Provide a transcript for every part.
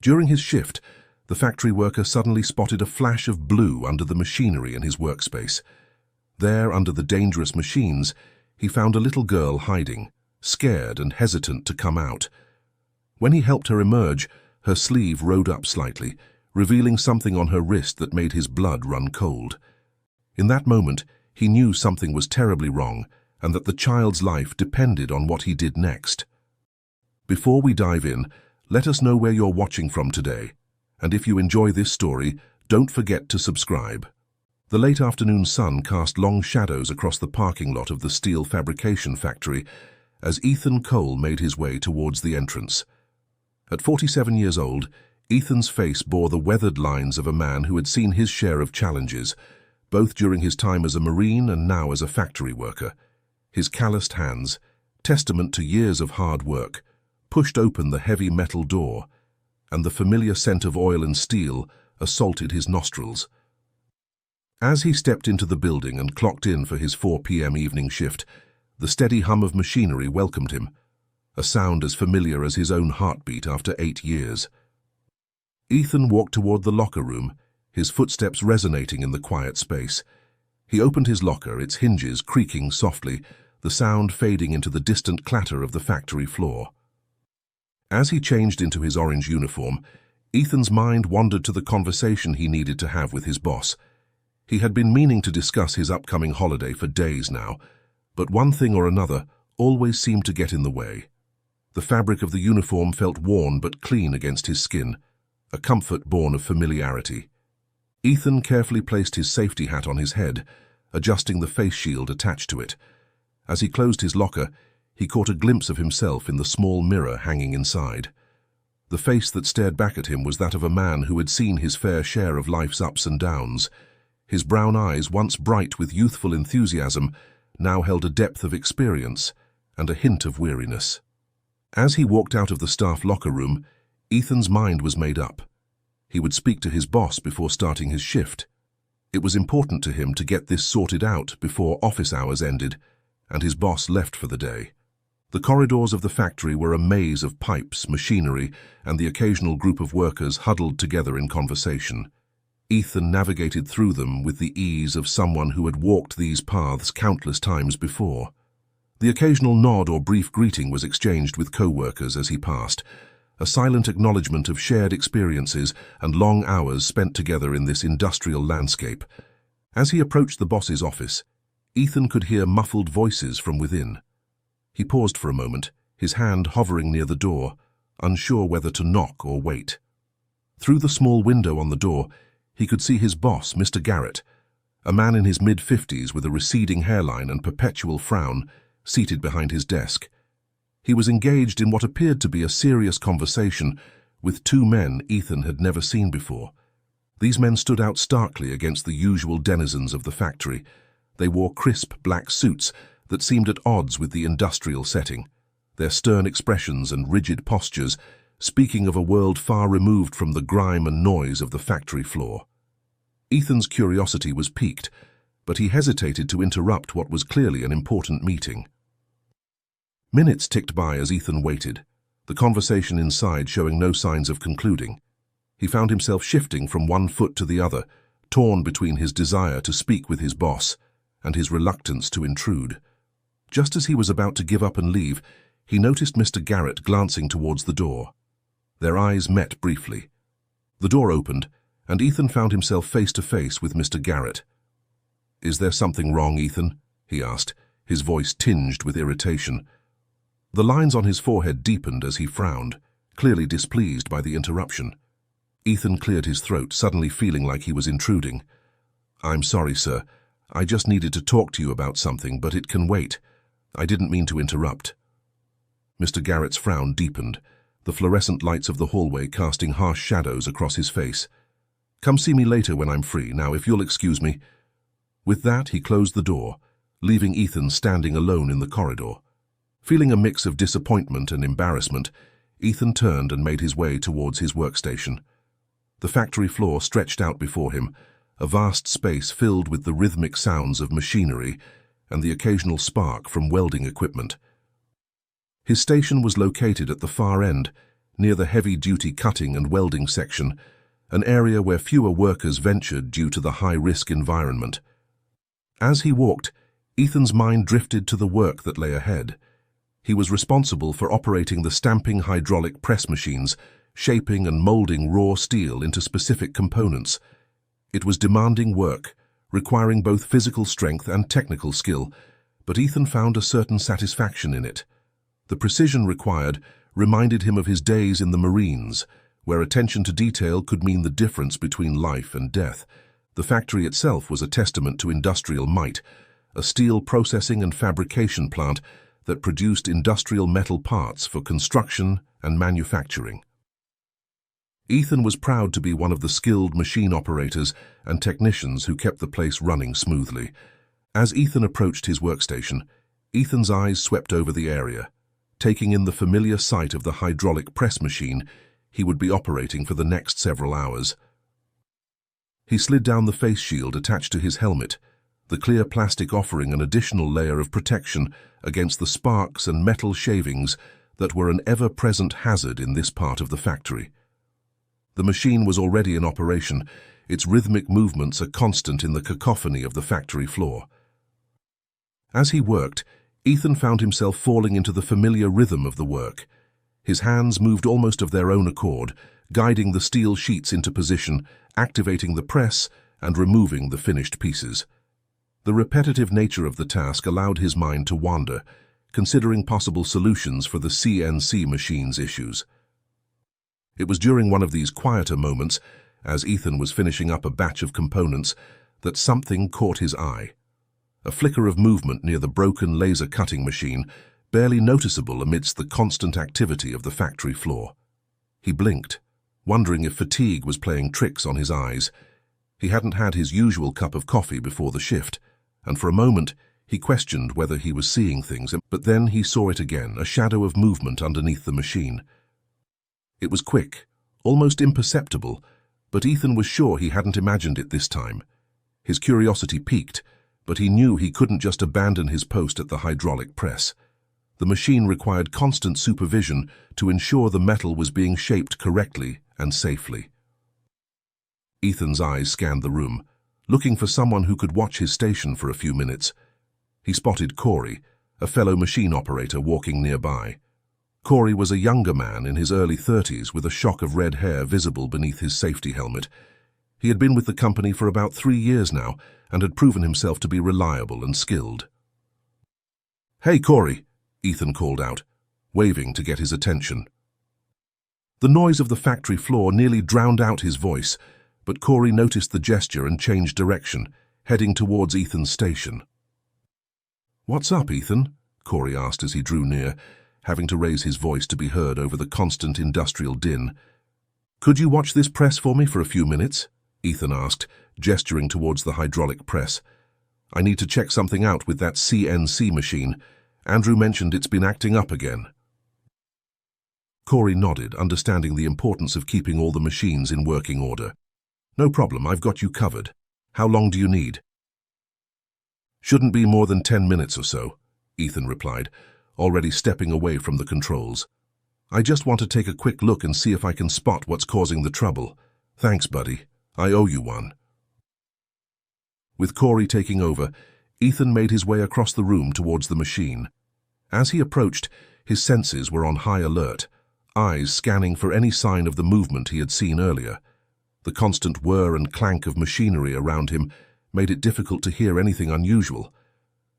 During his shift, the factory worker suddenly spotted a flash of blue under the machinery in his workspace. There, under the dangerous machines, he found a little girl hiding, scared and hesitant to come out. When he helped her emerge, her sleeve rode up slightly, revealing something on her wrist that made his blood run cold. In that moment, he knew something was terribly wrong and that the child's life depended on what he did next. Before we dive in, let us know where you're watching from today. And if you enjoy this story, don't forget to subscribe. The late afternoon sun cast long shadows across the parking lot of the steel fabrication factory as Ethan Cole made his way towards the entrance. At 47 years old, Ethan's face bore the weathered lines of a man who had seen his share of challenges, both during his time as a Marine and now as a factory worker. His calloused hands, testament to years of hard work, pushed open the heavy metal door, and the familiar scent of oil and steel assaulted his nostrils. As he stepped into the building and clocked in for his 4 p.m. evening shift, the steady hum of machinery welcomed him, a sound as familiar as his own heartbeat after 8 years. Ethan walked toward the locker room, his footsteps resonating in the quiet space. He opened his locker, its hinges creaking softly, the sound fading into the distant clatter of the factory floor. As he changed into his orange uniform, Ethan's mind wandered to the conversation he needed to have with his boss. He had been meaning to discuss his upcoming holiday for days now, but one thing or another always seemed to get in the way. The fabric of the uniform felt worn but clean against his skin, a comfort born of familiarity. Ethan carefully placed his safety hat on his head, adjusting the face shield attached to it. As he closed his locker, he caught a glimpse of himself in the small mirror hanging inside. The face that stared back at him was that of a man who had seen his fair share of life's ups and downs. His brown eyes, once bright with youthful enthusiasm, now held a depth of experience and a hint of weariness. As he walked out of the staff locker room, Ethan's mind was made up. He would speak to his boss before starting his shift. It was important to him to get this sorted out before office hours ended, and his boss left for the day. The corridors of the factory were a maze of pipes, machinery, and the occasional group of workers huddled together in conversation. Ethan navigated through them with the ease of someone who had walked these paths countless times before. The occasional nod or brief greeting was exchanged with co-workers as he passed, a silent acknowledgement of shared experiences and long hours spent together in this industrial landscape. As he approached the boss's office, Ethan could hear muffled voices from within. He paused for a moment, his hand hovering near the door, unsure whether to knock or wait. Through the small window on the door, he could see his boss, Mr. Garrett, a man in his mid-50s with a receding hairline and perpetual frown, seated behind his desk. He was engaged in what appeared to be a serious conversation with 2 men Ethan had never seen before. These men stood out starkly against the usual denizens of the factory. They wore crisp black suits that seemed at odds with the industrial setting, their stern expressions and rigid postures speaking of a world far removed from the grime and noise of the factory floor. Ethan's curiosity was piqued, but he hesitated to interrupt what was clearly an important meeting. Minutes ticked by as Ethan waited, the conversation inside showing no signs of concluding. He found himself shifting from one foot to the other, torn between his desire to speak with his boss and his reluctance to intrude. Just as he was about to give up and leave, he noticed Mr. Garrett glancing towards the door. Their eyes met briefly. The door opened, and Ethan found himself face to face with Mr. Garrett. "Is there something wrong, Ethan?" he asked, his voice tinged with irritation. The lines on his forehead deepened as he frowned, clearly displeased by the interruption. Ethan cleared his throat, suddenly feeling like he was intruding. "I'm sorry, sir. I just needed to talk to you about something, but it can wait. I didn't mean to interrupt." Mr. Garrett's frown deepened, the fluorescent lights of the hallway casting harsh shadows across his face. "Come see me later when I'm free. Now, if you'll excuse me." With that, he closed the door, leaving Ethan standing alone in the corridor. Feeling a mix of disappointment and embarrassment, Ethan turned and made his way towards his workstation. The factory floor stretched out before him, a vast space filled with the rhythmic sounds of machinery and the occasional spark from welding equipment. His station was located at the far end, near the heavy-duty cutting and welding section, an area where fewer workers ventured due to the high-risk environment. As he walked, Ethan's mind drifted to the work that lay ahead. He was responsible for operating the stamping hydraulic press machines, shaping and molding raw steel into specific components. It was demanding work, requiring both physical strength and technical skill, but Ethan found a certain satisfaction in it. The precision required reminded him of his days in the Marines, where attention to detail could mean the difference between life and death. The factory itself was a testament to industrial might, a steel processing and fabrication plant that produced industrial metal parts for construction and manufacturing. Ethan was proud to be one of the skilled machine operators and technicians who kept the place running smoothly. As Ethan approached his workstation, Ethan's eyes swept over the area, taking in the familiar sight of the hydraulic press machine he would be operating for the next several hours. He slid down the face shield attached to his helmet, the clear plastic offering an additional layer of protection against the sparks and metal shavings that were an ever-present hazard in this part of the factory. The machine was already in operation, its rhythmic movements a constant in the cacophony of the factory floor. As he worked, Ethan found himself falling into the familiar rhythm of the work. His hands moved almost of their own accord, guiding the steel sheets into position, activating the press, and removing the finished pieces. The repetitive nature of the task allowed his mind to wander, considering possible solutions for the CNC machine's issues. It was during one of these quieter moments, as Ethan was finishing up a batch of components, that something caught his eye. A flicker of movement near the broken laser cutting machine, barely noticeable amidst the constant activity of the factory floor. He blinked, wondering if fatigue was playing tricks on his eyes. He hadn't had his usual cup of coffee before the shift, and for a moment he questioned whether he was seeing things, but then he saw it again, a shadow of movement underneath the machine. It was quick, almost imperceptible, but Ethan was sure he hadn't imagined it this time. His curiosity piqued, but he knew he couldn't just abandon his post at the hydraulic press. The machine required constant supervision to ensure the metal was being shaped correctly and safely. Ethan's eyes scanned the room, looking for someone who could watch his station for a few minutes. He spotted Corey, a fellow machine operator, walking nearby. Corey was a younger man in his early 30s with a shock of red hair visible beneath his safety helmet. He had been with the company for about 3 years now and had proven himself to be reliable and skilled. "Hey, Corey," Ethan called out, waving to get his attention. The noise of the factory floor nearly drowned out his voice, but Corey noticed the gesture and changed direction, heading towards Ethan's station. "What's up, Ethan?" Corey asked as he drew near, having to raise his voice to be heard over the constant industrial din. "Could you watch this press for me for a few minutes?" Ethan asked, gesturing towards the hydraulic press. "I need to check something out with that CNC machine. Andrew mentioned it's been acting up again." Corey nodded, understanding the importance of keeping all the machines in working order. "No problem, I've got you covered. How long do you need?" "Shouldn't be more than 10 minutes or so," Ethan replied, already stepping away from the controls. "I just want to take a quick look and see if I can spot what's causing the trouble. Thanks, buddy. I owe you one." With Corey taking over, Ethan made his way across the room towards the machine. As he approached, his senses were on high alert, eyes scanning for any sign of the movement he had seen earlier. The constant whir and clank of machinery around him made it difficult to hear anything unusual.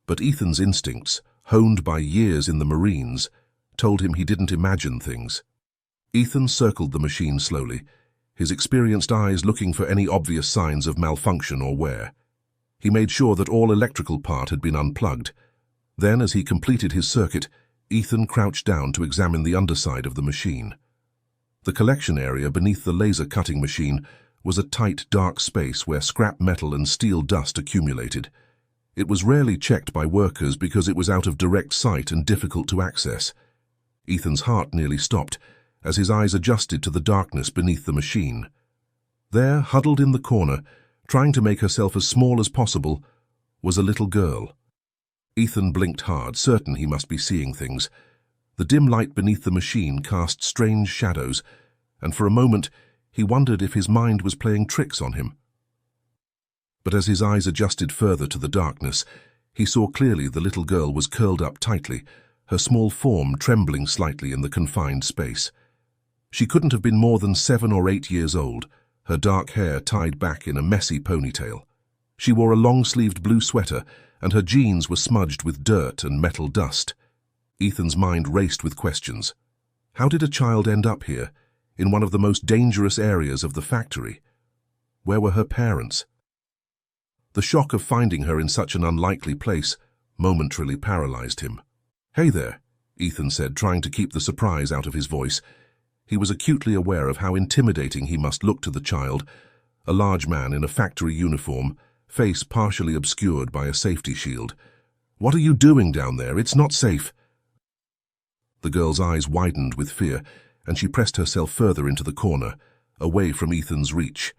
But Ethan's instincts, honed by years in the Marines, told him he didn't imagine things. Ethan circled the machine slowly, his experienced eyes looking for any obvious signs of malfunction or wear. He made sure that all electrical part had been unplugged. Then, as he completed his circuit, Ethan crouched down to examine the underside of the machine. The collection area beneath the laser cutting machine was a tight, dark space where scrap metal and steel dust accumulated. It was rarely checked by workers because it was out of direct sight and difficult to access. Ethan's heart nearly stopped as his eyes adjusted to the darkness beneath the machine. There, huddled in the corner, trying to make herself as small as possible, was a little girl. Ethan blinked hard, certain he must be seeing things. The dim light beneath the machine cast strange shadows, and for a moment he wondered if his mind was playing tricks on him. But as his eyes adjusted further to the darkness, he saw clearly the little girl was curled up tightly, her small form trembling slightly in the confined space. She couldn't have been more than 7 or 8 years old, her dark hair tied back in a messy ponytail. She wore a long-sleeved blue sweater, and her jeans were smudged with dirt and metal dust. Ethan's mind raced with questions. How did a child end up here, in one of the most dangerous areas of the factory? Where were her parents? The shock of finding her in such an unlikely place momentarily paralyzed him. "Hey there," Ethan said, trying to keep the surprise out of his voice. He was acutely aware of how intimidating he must look to the child, a large man in a factory uniform, face partially obscured by a safety shield. "What are you doing down there? It's not safe." The girl's eyes widened with fear, and she pressed herself further into the corner, away from Ethan's reach.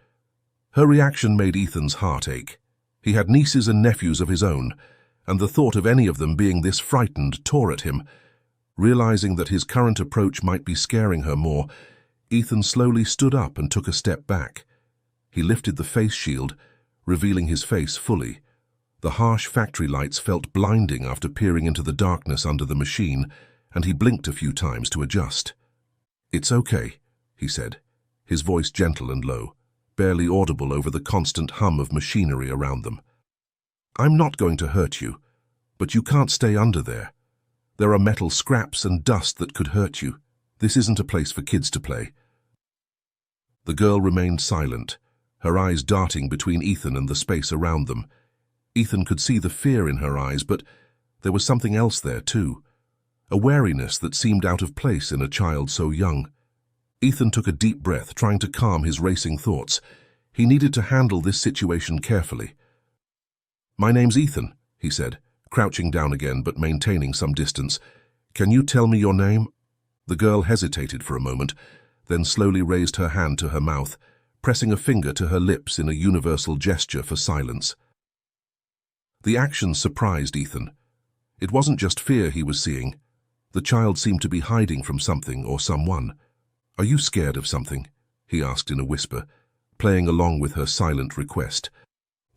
Her reaction made Ethan's heart ache. He had nieces and nephews of his own, and the thought of any of them being this frightened tore at him. Realizing that his current approach might be scaring her more, Ethan slowly stood up and took a step back. He lifted the face shield, revealing his face fully. The harsh factory lights felt blinding after peering into the darkness under the machine, and he blinked a few times to adjust. "It's okay," he said, his voice gentle and low, barely audible over the constant hum of machinery around them. "I'm not going to hurt you, but you can't stay under there. There are metal scraps and dust that could hurt you. This isn't a place for kids to play." The girl remained silent, her eyes darting between Ethan and the space around them. Ethan could see the fear in her eyes, but there was something else there too, a wariness that seemed out of place in a child so young. Ethan took a deep breath, trying to calm his racing thoughts. He needed to handle this situation carefully. "My name's Ethan," he said, crouching down again but maintaining some distance. "Can you tell me your name?" The girl hesitated for a moment, then slowly raised her hand to her mouth, pressing a finger to her lips in a universal gesture for silence. The action surprised Ethan. It wasn't just fear he was seeing. The child seemed to be hiding from something or someone. "Are you scared of something?" he asked in a whisper, playing along with her silent request.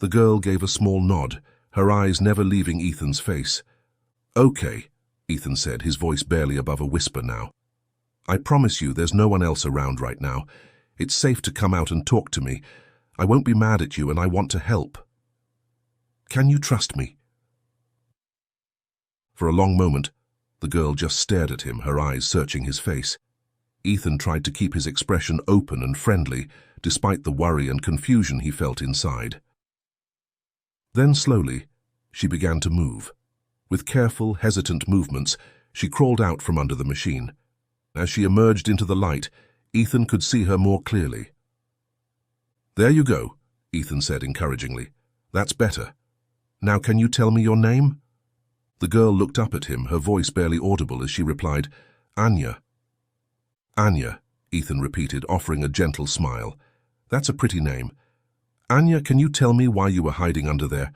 The girl gave a small nod, her eyes never leaving Ethan's face. "Okay," Ethan said, his voice barely above a whisper now. "I promise you there's no one else around right now. It's safe to come out and talk to me. I won't be mad at you and I want to help. Can you trust me?" For a long moment, the girl just stared at him, her eyes searching his face. Ethan tried to keep his expression open and friendly, despite the worry and confusion he felt inside. Then slowly, she began to move. With careful, hesitant movements, she crawled out from under the machine. As she emerged into the light, Ethan could see her more clearly. "There you go," Ethan said encouragingly. "That's better. Now can you tell me your name?" The girl looked up at him, her voice barely audible as she replied, "Anya." "Anya," Ethan repeated, offering a gentle smile. "That's a pretty name. Anya, can you tell me why you were hiding under there?"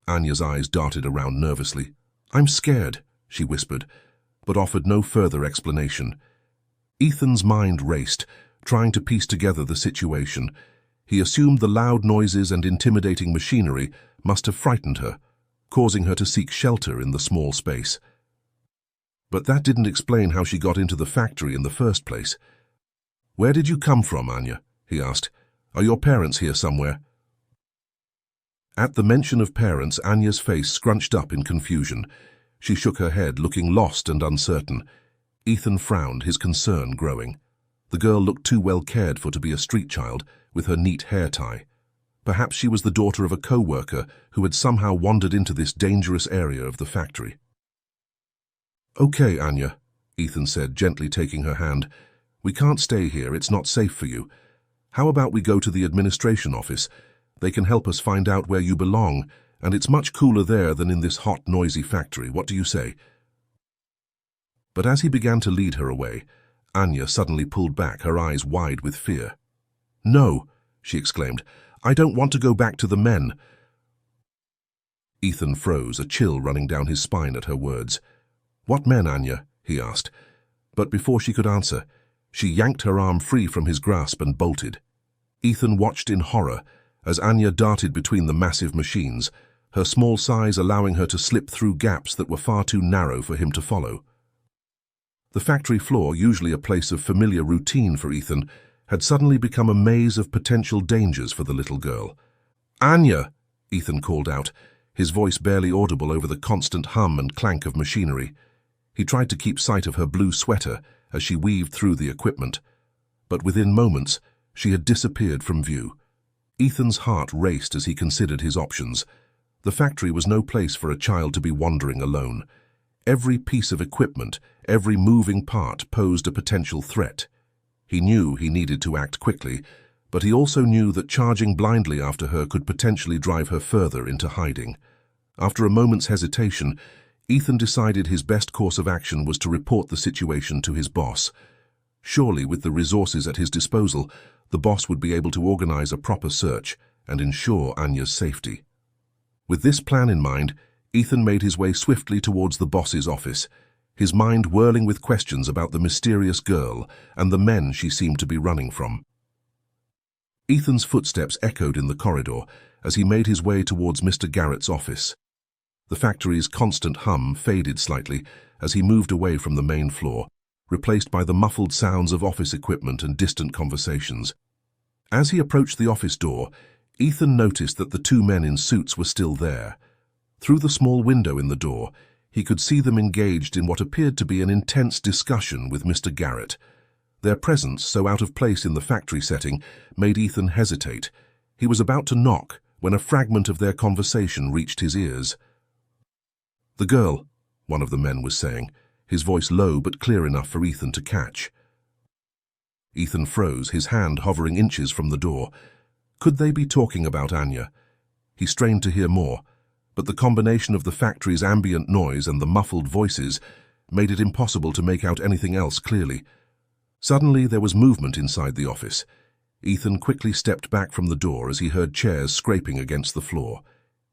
Anya's eyes darted around nervously. "I'm scared," she whispered, but offered no further explanation. Ethan's mind raced, trying to piece together the situation. He assumed the loud noises and intimidating machinery must have frightened her, causing her to seek shelter in the small space. But that didn't explain how she got into the factory in the first place. "Where did you come from, Anya?" he asked. "Are your parents here somewhere?" At the mention of parents, Anya's face scrunched up in confusion. She shook her head, looking lost and uncertain. Ethan frowned, his concern growing. The girl looked too well cared for to be a street child, with her neat hair tie. Perhaps she was the daughter of a co-worker who had somehow wandered into this dangerous area of the factory. "Okay, Anya," Ethan said, gently taking her hand. "We can't stay here, it's not safe for you. How about we go to the administration office? They can help us find out where you belong, and it's much cooler there than in this hot, noisy factory. What do you say?" But as he began to lead her away, Anya suddenly pulled back, her eyes wide with fear. "No," she exclaimed. "I don't want to go back to the men." Ethan froze, a chill running down his spine at her words. "What men, Anya?" he asked. But before she could answer, she yanked her arm free from his grasp and bolted. Ethan watched in horror as Anya darted between the massive machines, her small size allowing her to slip through gaps that were far too narrow for him to follow. The factory floor, usually a place of familiar routine for Ethan, had suddenly become a maze of potential dangers for the little girl. "Anya!" Ethan called out, his voice barely audible over the constant hum and clank of machinery. He tried to keep sight of her blue sweater as she weaved through the equipment, but within moments she had disappeared from view. Ethan's heart raced as he considered his options. The factory was no place for a child to be wandering alone. Every piece of equipment, every moving part posed a potential threat. He knew he needed to act quickly, but he also knew that charging blindly after her could potentially drive her further into hiding. After a moment's hesitation, Ethan decided his best course of action was to report the situation to his boss. Surely, with the resources at his disposal, the boss would be able to organize a proper search and ensure Anya's safety. With this plan in mind, Ethan made his way swiftly towards the boss's office, his mind whirling with questions about the mysterious girl and the men she seemed to be running from. Ethan's footsteps echoed in the corridor as he made his way towards Mr. Garrett's office. The factory's constant hum faded slightly as he moved away from the main floor, replaced by the muffled sounds of office equipment and distant conversations. As he approached the office door, Ethan noticed that the two men in suits were still there. Through the small window in the door, he could see them engaged in what appeared to be an intense discussion with Mr. Garrett. Their presence, so out of place in the factory setting, made Ethan hesitate. He was about to knock when a fragment of their conversation reached his ears. "The girl," one of the men was saying, his voice low but clear enough for Ethan to catch. Ethan froze, his hand hovering inches from the door. Could they be talking about Anya? He strained to hear more, but the combination of the factory's ambient noise and the muffled voices made it impossible to make out anything else clearly. Suddenly there was movement inside the office. Ethan quickly stepped back from the door as he heard chairs scraping against the floor.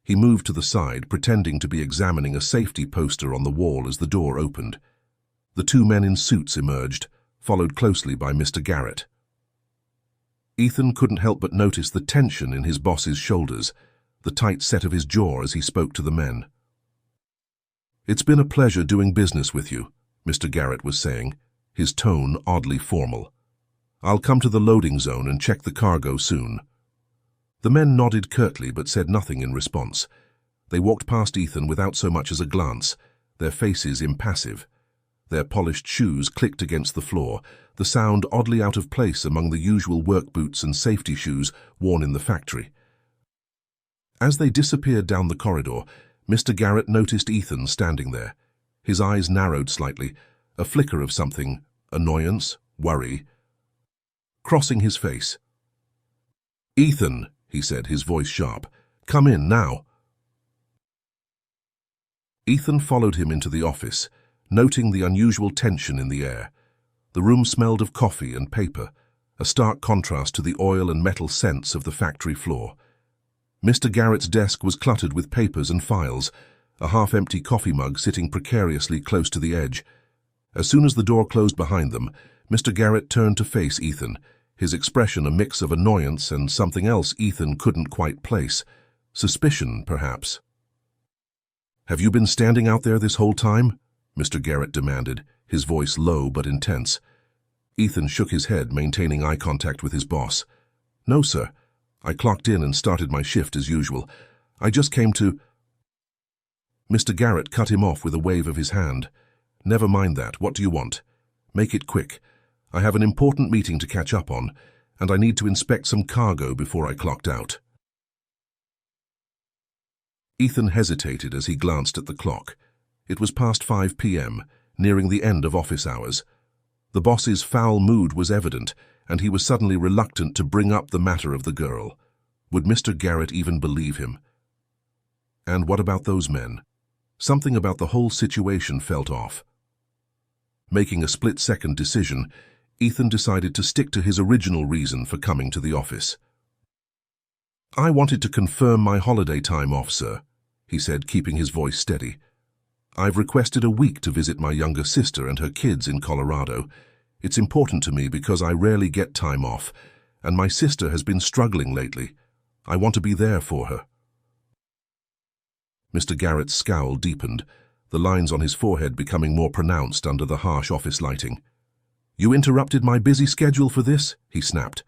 He moved to the side, pretending to be examining a safety poster on the wall as the door opened. The two men in suits emerged, followed closely by Mr. Garrett. Ethan couldn't help but notice the tension in his boss's shoulders, the tight set of his jaw as he spoke to the men. "It's been a pleasure doing business with you," Mr. Garrett was saying, his tone oddly formal. "I'll come to the loading zone and check the cargo soon." The men nodded curtly but said nothing in response. They walked past Ethan without so much as a glance, their faces impassive. Their polished shoes clicked against the floor, the sound oddly out of place among the usual work boots and safety shoes worn in the factory. As they disappeared down the corridor, Mr. Garrett noticed Ethan standing there. His eyes narrowed slightly, a flicker of something, annoyance, worry, crossing his face. "Ethan," he said, his voice sharp, "come in now." Ethan followed him into the office, noting the unusual tension in the air. The room smelled of coffee and paper, a stark contrast to the oil and metal scents of the factory floor. Mr. Garrett's desk was cluttered with papers and files, a half-empty coffee mug sitting precariously close to the edge. As soon as the door closed behind them, Mr. Garrett turned to face Ethan, his expression a mix of annoyance and something else Ethan couldn't quite place. Suspicion, perhaps. "Have you been standing out there this whole time?" Mr. Garrett demanded, his voice low but intense. Ethan shook his head, maintaining eye contact with his boss. "No, sir. I clocked in and started my shift as usual. I just came to—" Mr. Garrett cut him off with a wave of his hand. "Never mind that. What do you want? Make it quick. I have an important meeting to catch up on, and I need to inspect some cargo before I clocked out." Ethan hesitated as he glanced at the clock. It was past 5 p.m., nearing the end of office hours. The boss's foul mood was evident, and he was suddenly reluctant to bring up the matter of the girl. Would Mr. Garrett even believe him? And what about those men? Something about the whole situation felt off. Making a split-second decision, Ethan decided to stick to his original reason for coming to the office. "I wanted to confirm my holiday time off, sir," he said, keeping his voice steady. I've requested a week to visit my younger sister and her kids in Colorado. It's important to me because I rarely get time off, and my sister has been struggling lately. I want to be there for her." Mr. Garrett's scowl deepened, the lines on his forehead becoming more pronounced under the harsh office lighting. "You interrupted my busy schedule for this?" he snapped.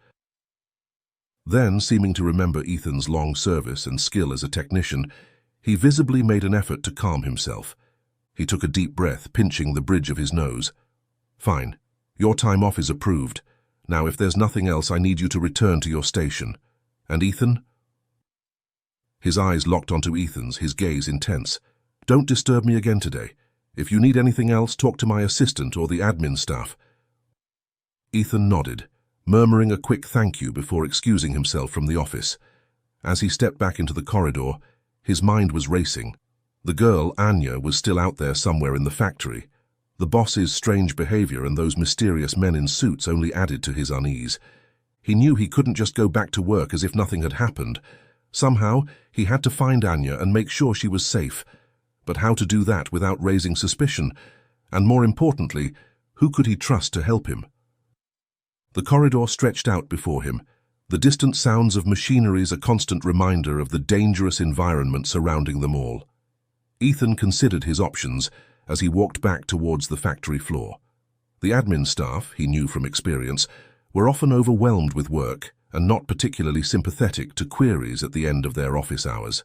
Then, seeming to remember Ethan's long service and skill as a technician, he visibly made an effort to calm himself. He took a deep breath, pinching the bridge of his nose. "Fine. Your time off is approved. Now, if there's nothing else, I need you to return to your station. And Ethan?" His eyes locked onto Ethan's, his gaze intense. "Don't disturb me again today. If you need anything else, talk to my assistant or the admin staff." Ethan nodded, murmuring a quick thank you before excusing himself from the office. As he stepped back into the corridor, his mind was racing. The girl, Anya, was still out there somewhere in the factory. The boss's strange behavior and those mysterious men in suits only added to his unease. He knew he couldn't just go back to work as if nothing had happened. Somehow, he had to find Anya and make sure she was safe. But how to do that without raising suspicion? And more importantly, who could he trust to help him? The corridor stretched out before him, the distant sounds of machineries a constant reminder of the dangerous environment surrounding them all. Ethan considered his options as he walked back towards the factory floor. The admin staff, he knew from experience, were often overwhelmed with work and not particularly sympathetic to queries at the end of their office hours.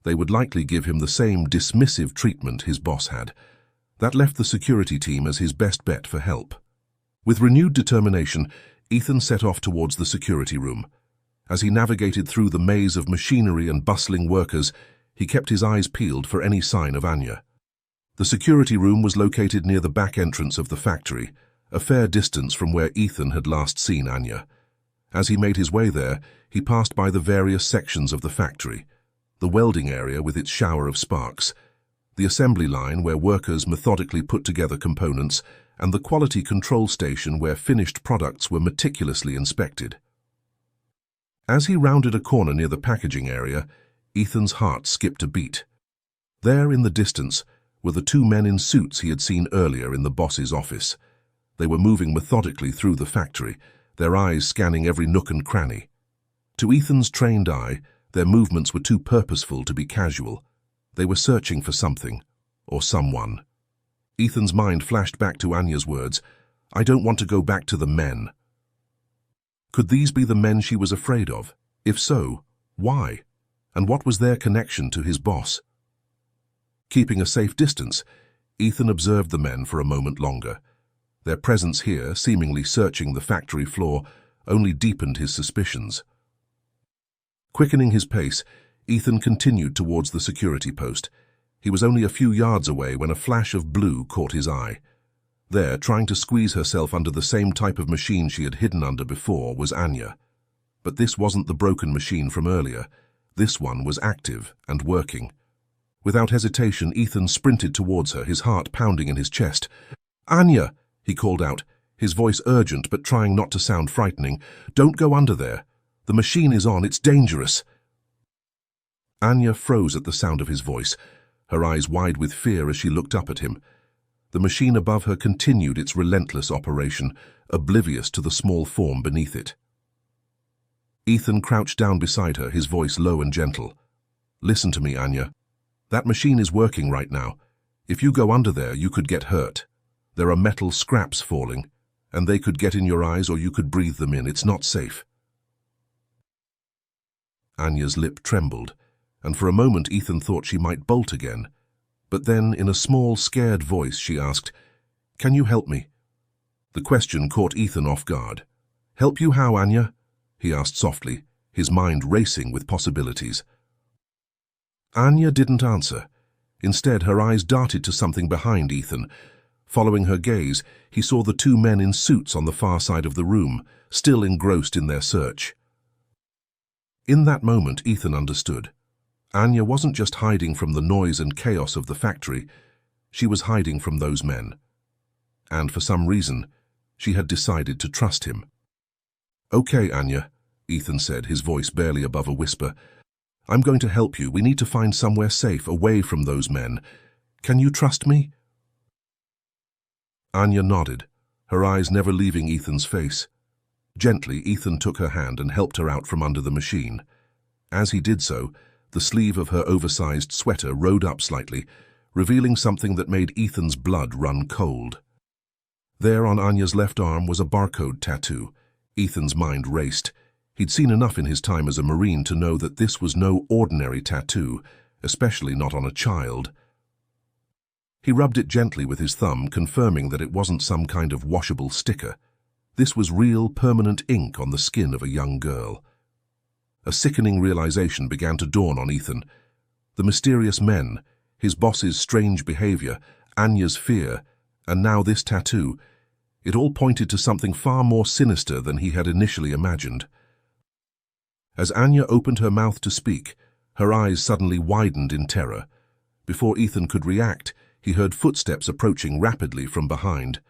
They would likely give him the same dismissive treatment his boss had. That left the security team as his best bet for help. With renewed determination, Ethan set off towards the security room. As he navigated through the maze of machinery and bustling workers, he kept his eyes peeled for any sign of Anya. The security room was located near the back entrance of the factory, a fair distance from where Ethan had last seen Anya. As he made his way there, he passed by the various sections of the factory, the welding area with its shower of sparks, the assembly line where workers methodically put together components, and the quality control station where finished products were meticulously inspected. As he rounded a corner near the packaging area, Ethan's heart skipped a beat. There in the distance were the two men in suits he had seen earlier in the boss's office. They were moving methodically through the factory, their eyes scanning every nook and cranny. To Ethan's trained eye, their movements were too purposeful to be casual. They were searching for something, or someone. Ethan's mind flashed back to Anya's words, "I don't want to go back to the men." Could these be the men she was afraid of? If so, why? And what was their connection to his boss? Keeping a safe distance, Ethan observed the men for a moment longer. Their presence here, seemingly searching the factory floor, only deepened his suspicions. Quickening his pace, Ethan continued towards the security post. He was only a few yards away when a flash of blue caught his eye. There, trying to squeeze herself under the same type of machine she had hidden under before, was Anya. But this wasn't the broken machine from earlier. This one was active and working. Without hesitation, Ethan sprinted towards her, his heart pounding in his chest. "Anya!" he called out, his voice urgent but trying not to sound frightening. "Don't go under there. The machine is on. It's dangerous." Anya froze at the sound of his voice, her eyes wide with fear as she looked up at him. The machine above her continued its relentless operation, oblivious to the small form beneath it. Ethan crouched down beside her, his voice low and gentle. "Listen to me, Anya. That machine is working right now. If you go under there, you could get hurt. There are metal scraps falling, and they could get in your eyes or you could breathe them in. It's not safe." Anya's lip trembled, and for a moment Ethan thought she might bolt again. But then, in a small, scared voice, she asked, "Can you help me?" The question caught Ethan off guard. "Help you how, Anya?" he asked softly, his mind racing with possibilities. Anya didn't answer. Instead, her eyes darted to something behind Ethan. Following her gaze, he saw the two men in suits on the far side of the room, still engrossed in their search. In that moment, Ethan understood. Anya wasn't just hiding from the noise and chaos of the factory, she was hiding from those men. And for some reason, she had decided to trust him. "Okay, Anya," Ethan said, his voice barely above a whisper. "I'm going to help you. We need to find somewhere safe, away from those men. Can you trust me?" Anya nodded, her eyes never leaving Ethan's face. Gently, Ethan took her hand and helped her out from under the machine. As he did so, the sleeve of her oversized sweater rode up slightly, revealing something that made Ethan's blood run cold. There on Anya's left arm was a barcode tattoo. Ethan's mind raced. He'd seen enough in his time as a Marine to know that this was no ordinary tattoo, especially not on a child. He rubbed it gently with his thumb, confirming that it wasn't some kind of washable sticker. This was real, permanent ink on the skin of a young girl. A sickening realization began to dawn on Ethan. The mysterious men, his boss's strange behavior, Anya's fear, and now this tattoo. It all pointed to something far more sinister than he had initially imagined. As Anya opened her mouth to speak, her eyes suddenly widened in terror. Before Ethan could react, he heard footsteps approaching rapidly from behind.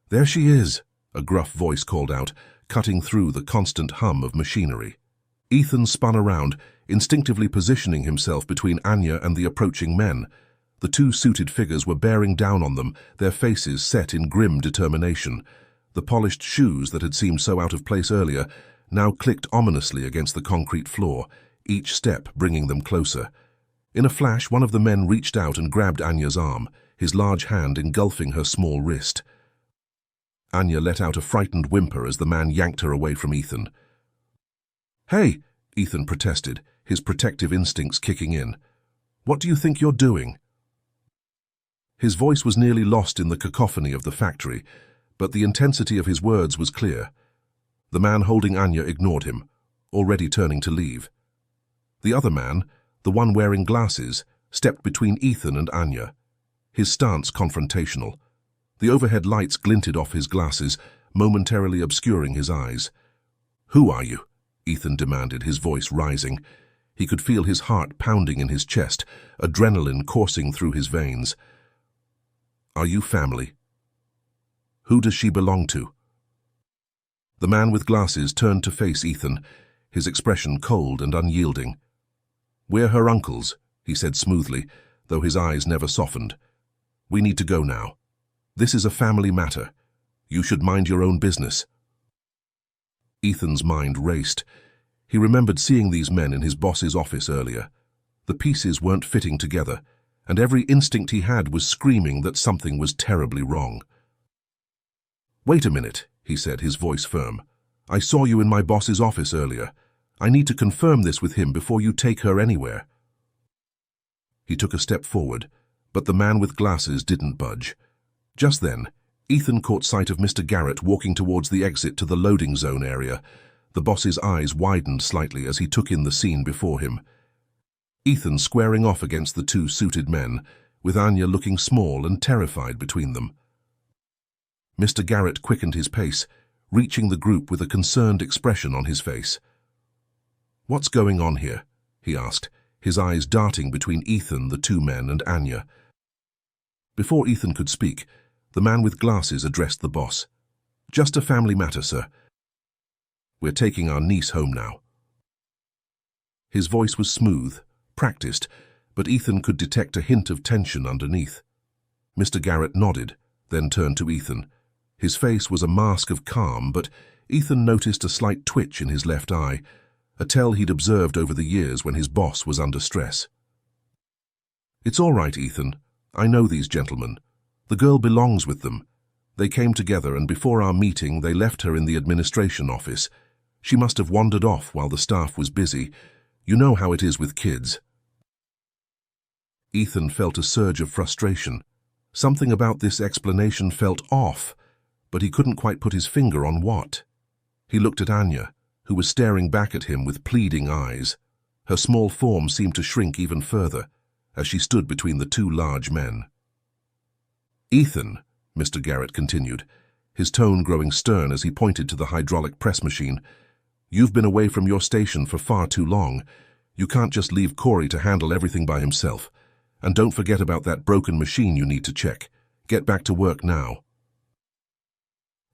"There she is," a gruff voice called out, cutting through the constant hum of machinery. Ethan spun around, instinctively positioning himself between Anya and the approaching men. The two suited figures were bearing down on them, their faces set in grim determination. The polished shoes that had seemed so out of place earlier now clicked ominously against the concrete floor, each step bringing them closer. In a flash, one of the men reached out and grabbed Anya's arm, his large hand engulfing her small wrist. Anya let out a frightened whimper as the man yanked her away from Ethan. "Hey," Ethan protested, his protective instincts kicking in. "What do you think you're doing?" His voice was nearly lost in the cacophony of the factory, but the intensity of his words was clear. The man holding Anya ignored him, already turning to leave. The other man, the one wearing glasses, stepped between Ethan and Anya, his stance confrontational. The overhead lights glinted off his glasses, momentarily obscuring his eyes. "Who are you?" Ethan demanded, his voice rising. He could feel his heart pounding in his chest, adrenaline coursing through his veins. "Are you family? Who does she belong to?" The man with glasses turned to face Ethan, his expression cold and unyielding. "We're her uncles," he said smoothly, though his eyes never softened. "We need to go now. This is a family matter. You should mind your own business." Ethan's mind raced. He remembered seeing these men in his boss's office earlier. The pieces weren't fitting together, and every instinct he had was screaming that something was terribly wrong. "Wait a minute," he said, his voice firm. "I saw you in my boss's office earlier. I need to confirm this with him before you take her anywhere." He took a step forward, but the man with glasses didn't budge. Just then, Ethan caught sight of Mr. Garrett walking towards the exit to the loading zone area. The boss's eyes widened slightly as he took in the scene before him. Ethan squaring off against the two suited men, with Anya looking small and terrified between them. Mr. Garrett quickened his pace, reaching the group with a concerned expression on his face. "What's going on here?" he asked, his eyes darting between Ethan, the two men, and Anya. Before Ethan could speak, the man with glasses addressed the boss. "Just a family matter, sir. We're taking our niece home now." His voice was smooth, practiced, but Ethan could detect a hint of tension underneath. Mr. Garrett nodded, then turned to Ethan. His face was a mask of calm, but Ethan noticed a slight twitch in his left eye, a tell he'd observed over the years when his boss was under stress. "It's all right, Ethan. I know these gentlemen. The girl belongs with them. They came together, and before our meeting they left her in the administration office. She must have wandered off while the staff was busy. You know how it is with kids." Ethan felt a surge of frustration. Something about this explanation felt off, but he couldn't quite put his finger on what. He looked at Anya, who was staring back at him with pleading eyes. Her small form seemed to shrink even further as she stood between the two large men. "Ethan," Mr. Garrett continued, his tone growing stern as he pointed to the hydraulic press machine, "you've been away from your station for far too long. You can't just leave Corey to handle everything by himself. And don't forget about that broken machine you need to check. Get back to work now."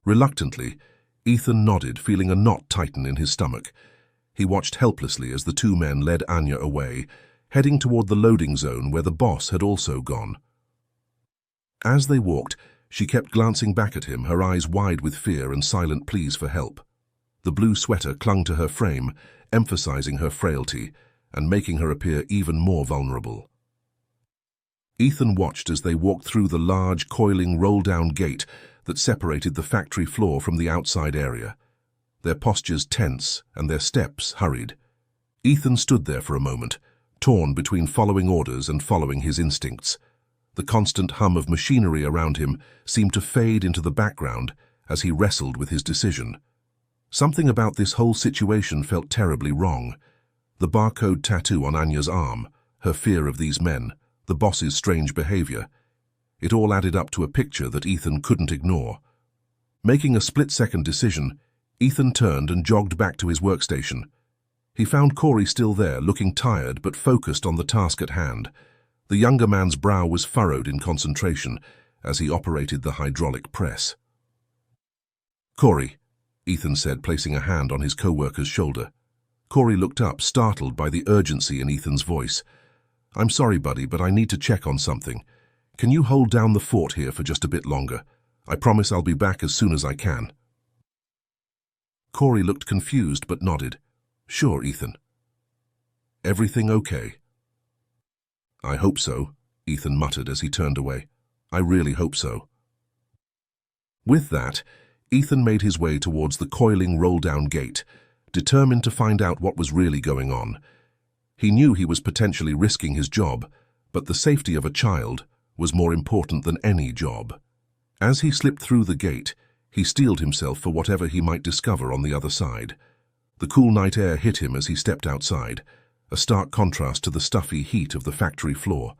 Reluctantly, Ethan nodded, feeling a knot tighten in his stomach. He watched helplessly as the two men led Anya away, heading toward the loading zone where the boss had also gone. As they walked, she kept glancing back at him, her eyes wide with fear and silent pleas for help. The blue sweater clung to her frame, emphasizing her frailty and making her appear even more vulnerable. Ethan watched as they walked through the large, coiling roll-down gate that separated the factory floor from the outside area. Their postures tense and their steps hurried. Ethan stood there for a moment, torn between following orders and following his instincts. The constant hum of machinery around him seemed to fade into the background as he wrestled with his decision. Something about this whole situation felt terribly wrong. The barcode tattoo on Anya's arm, her fear of these men, the boss's strange behavior. It all added up to a picture that Ethan couldn't ignore. Making a split-second decision, Ethan turned and jogged back to his workstation. He found Corey still there, looking tired but focused on the task at hand. The younger man's brow was furrowed in concentration as he operated the hydraulic press. "Corey," Ethan said, placing a hand on his co-worker's shoulder. Corey looked up, startled by the urgency in Ethan's voice. "I'm sorry, buddy, but I need to check on something. Can you hold down the fort here for just a bit longer? I promise I'll be back as soon as I can." Corey looked confused but nodded. "Sure, Ethan." "Everything okay?" "I hope so," Ethan muttered as he turned away. "I really hope so." With that, Ethan made his way towards the coiling roll-down gate, determined to find out what was really going on. He knew he was potentially risking his job, but the safety of a child was more important than any job. As he slipped through the gate, he steeled himself for whatever he might discover on the other side. The cool night air hit him as he stepped outside, a stark contrast to the stuffy heat of the factory floor.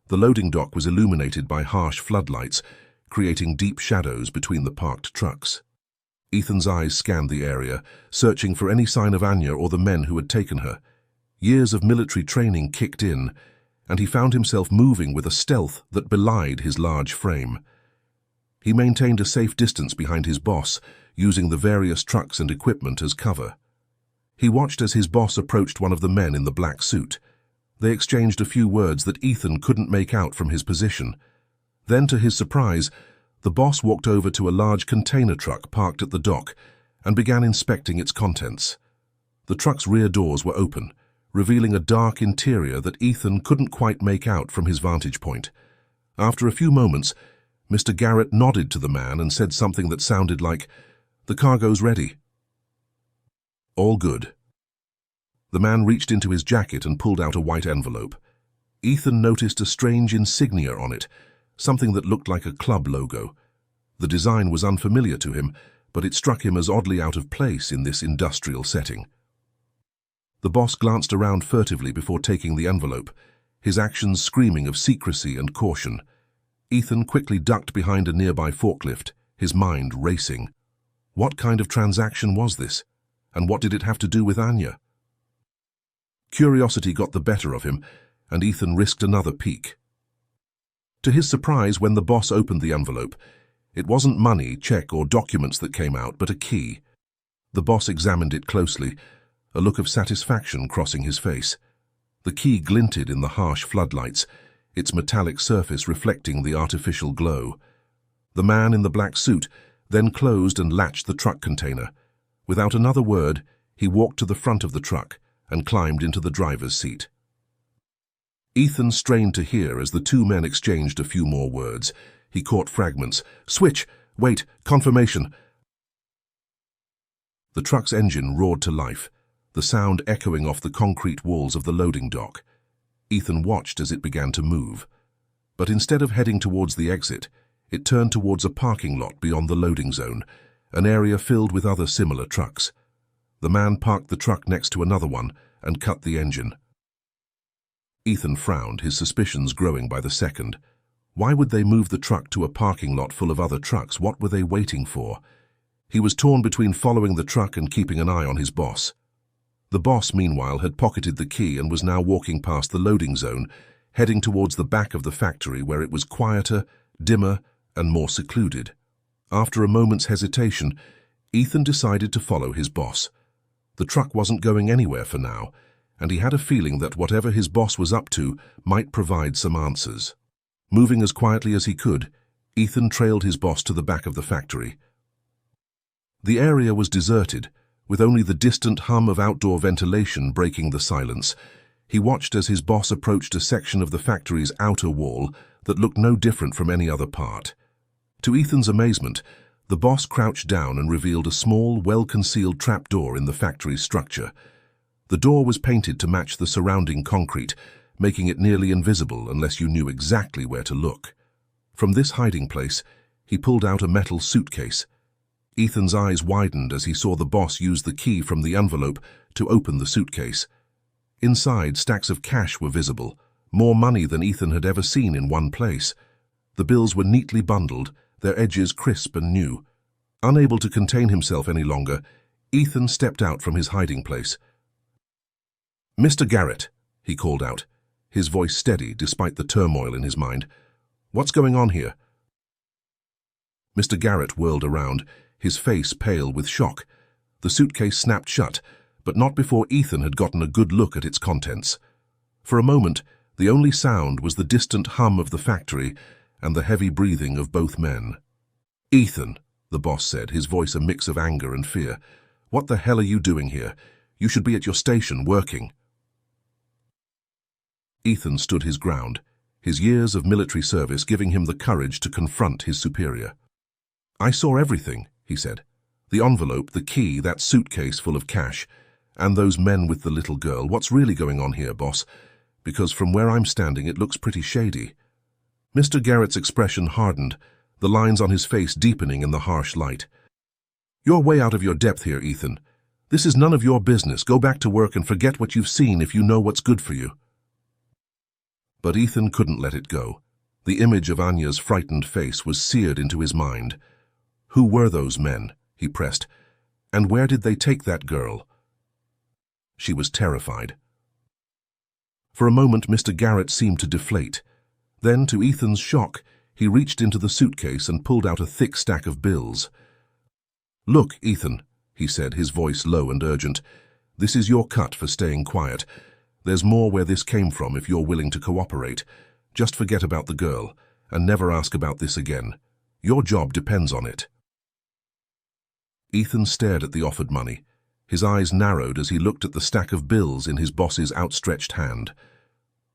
The loading dock was illuminated by harsh floodlights, creating deep shadows between the parked trucks. Ethan's eyes scanned the area, searching for any sign of Anya or the men who had taken her. Years of military training kicked in, and he found himself moving with a stealth that belied his large frame. He maintained a safe distance behind his boss, using the various trucks and equipment as cover. He watched as his boss approached one of the men in the black suit. They exchanged a few words that Ethan couldn't make out from his position. Then, to his surprise, the boss walked over to a large container truck parked at the dock and began inspecting its contents. The truck's rear doors were open, revealing a dark interior that Ethan couldn't quite make out from his vantage point. After a few moments, Mr. Garrett nodded to the man and said something that sounded like, "The cargo's ready." "All good." The man reached into his jacket and pulled out a white envelope. Ethan noticed a strange insignia on it, something that looked like a club logo. The design was unfamiliar to him, but it struck him as oddly out of place in this industrial setting. The boss glanced around furtively before taking the envelope, his actions screaming of secrecy and caution. Ethan quickly ducked behind a nearby forklift, his mind racing. What kind of transaction was this? And what did it have to do with Anya? Curiosity got the better of him, and Ethan risked another peek. To his surprise, when the boss opened the envelope, it wasn't money, check, or documents that came out, but a key. The boss examined it closely, a look of satisfaction crossing his face. The key glinted in the harsh floodlights, its metallic surface reflecting the artificial glow. The man in the black suit then closed and latched the truck container. Without another word, he walked to the front of the truck and climbed into the driver's seat. Ethan strained to hear as the two men exchanged a few more words. He caught fragments. "Switch! Wait! Confirmation!" The truck's engine roared to life, the sound echoing off the concrete walls of the loading dock. Ethan watched as it began to move. But instead of heading towards the exit, it turned towards a parking lot beyond the loading zone, an area filled with other similar trucks. The man parked the truck next to another one and cut the engine. Ethan frowned, his suspicions growing by the second. Why would they move the truck to a parking lot full of other trucks? What were they waiting for? He was torn between following the truck and keeping an eye on his boss. The boss, meanwhile, had pocketed the key and was now walking past the loading zone, heading towards the back of the factory where it was quieter, dimmer, and more secluded. After a moment's hesitation, Ethan decided to follow his boss. The truck wasn't going anywhere for now, and he had a feeling that whatever his boss was up to might provide some answers. Moving as quietly as he could, Ethan trailed his boss to the back of the factory. The area was deserted, with only the distant hum of outdoor ventilation breaking the silence. He watched as his boss approached a section of the factory's outer wall that looked no different from any other part. To Ethan's amazement, the boss crouched down and revealed a small, well-concealed trapdoor in the factory's structure. The door was painted to match the surrounding concrete, making it nearly invisible unless you knew exactly where to look. From this hiding place, he pulled out a metal suitcase. Ethan's eyes widened as he saw the boss use the key from the envelope to open the suitcase. Inside, stacks of cash were visible, more money than Ethan had ever seen in one place. The bills were neatly bundled, their edges crisp and new. Unable to contain himself any longer, Ethan stepped out from his hiding place. "Mr. Garrett," he called out, his voice steady despite the turmoil in his mind. "What's going on here?" Mr. Garrett whirled around, his face pale with shock. The suitcase snapped shut, but not before Ethan had gotten a good look at its contents. For a moment, the only sound was the distant hum of the factory and the heavy breathing of both men. "Ethan," the boss said, his voice a mix of anger and fear, "what the hell are you doing here? You should be at your station working." Ethan stood his ground, his years of military service giving him the courage to confront his superior. "I saw everything," he said. "The envelope, the key, that suitcase full of cash, and those men with the little girl. What's really going on here, boss? Because from where I'm standing it looks pretty shady." Mr. Garrett's expression hardened, the lines on his face deepening in the harsh light. "You're way out of your depth here, Ethan. This is none of your business. Go back to work and forget what you've seen if you know what's good for you." But Ethan couldn't let it go. The image of Anya's frightened face was seared into his mind. Who were those men? He pressed. And where did they take that girl? She was terrified. For a moment, Mr. Garrett seemed to deflate. Then, to Ethan's shock, he reached into the suitcase and pulled out a thick stack of bills. "Look, Ethan," he said, his voice low and urgent. "This is your cut for staying quiet. There's more where this came from if you're willing to cooperate. Just forget about the girl, and never ask about this again. Your job depends on it." Ethan stared at the offered money. His eyes narrowed as he looked at the stack of bills in his boss's outstretched hand.